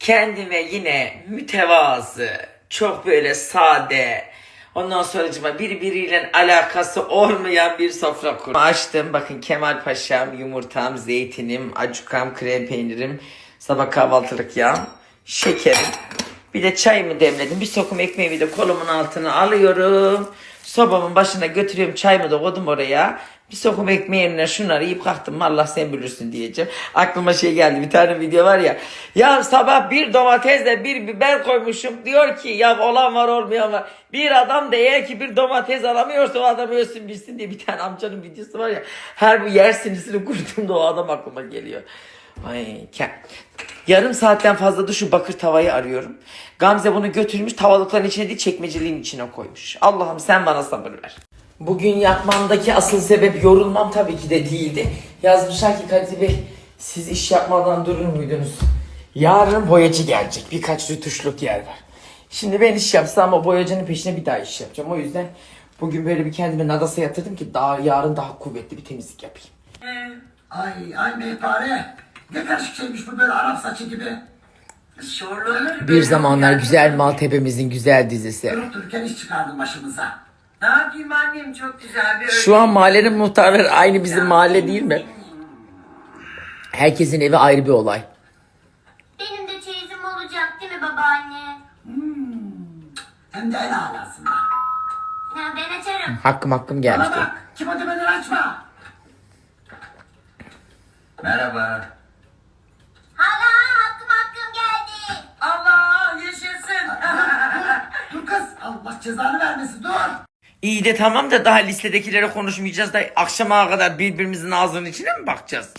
Kendime yine mütevazı, çok böyle sade, ondan sonracıma birbiriyle alakası olmayan bir sofra kurdum. Açtım, bakın Kemal Paşam, yumurtam, zeytinim, acukam, krem peynirim, sabah kahvaltılık yağım, şekerim. Bir de çayımı demledim. Bir sokum ekmeğimi de kolumun altına alıyorum. Sobamın başına götürüyorum. Çayımı da koydum oraya. Bir sokum ekmeğimle şunları yiyip kalktım. Allah sen bilirsin diyeceğim. Aklıma şey geldi. Bir tane video var ya. Ya sabah bir domatesle bir biber koymuşum. Diyor ki ya olan var olmayan var. Bir adam da eğer ki bir domates alamıyorsa o adam ölsün bilsin diye bir tane amcanın videosu var ya. Her bu yer sinisini kurduğumda o adam aklıma geliyor. Ay, yarım saatten fazladır şu bakır tavayı arıyorum. Gamze bunu götürmüş, tavalıkların içine değil çekmeceliğin içine koymuş. Allah'ım sen bana sabır ver. Bugün yapmamdaki asıl sebep yorulmam tabii ki de değildi. Yazmışlar ki Kadir Bey, siz iş yapmadan durur muydunuz? Yarın boyacı gelecek. Birkaç rütuşluk yer var. Şimdi ben iş yapsam o boyacının peşine bir daha iş yapacağım. O yüzden bugün böyle bir kendime nadasa yatırdım ki yarın daha kuvvetli bir temizlik yapayım. Ay meypare. Ne karışık şeymiş bu böyle Arap saçı gibi. Bir zamanlar güzel Maltepe'mizin güzel dizisi. Durup dururken iş çıkardın başımıza. Ne yapayım annem, çok güzel bir Şu an mahallenin muhtarları aynı bizim mahalle değil mi? Herkesin evi ayrı bir olay. Benim de çeyizim olacak değil mi babaanne? Hem de en alasında. Ya ben açarım. Hakkım gelmişti. Bana bak kim o demeden açma. Merhaba. Hala hakkım geldi. Allah yaşasın. Dur kız Allah cezanı vermesin dur. İyi de tamam da daha listedekilere konuşmayacağız da akşama kadar birbirimizin ağzının içine mi bakacağız?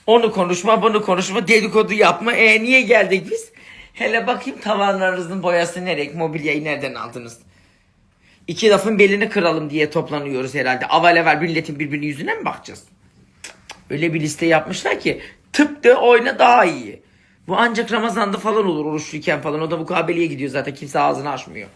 Onu konuşma, bunu konuşma, dedikodu yapma. Niye geldik biz? Hele bakayım tavanlarınızın boyası nereye, mobilyayı nereden aldınız? İki lafın belini kıralım diye toplanıyoruz herhalde. Avalever milletin birbirinin yüzüne mi bakacağız? Öyle bir liste yapmışlar ki tıp de oyna daha iyi. Bu ancak Ramazan'da falan olur oruçluyken falan. O da mukabeleye gidiyor zaten, kimse ağzını açmıyor.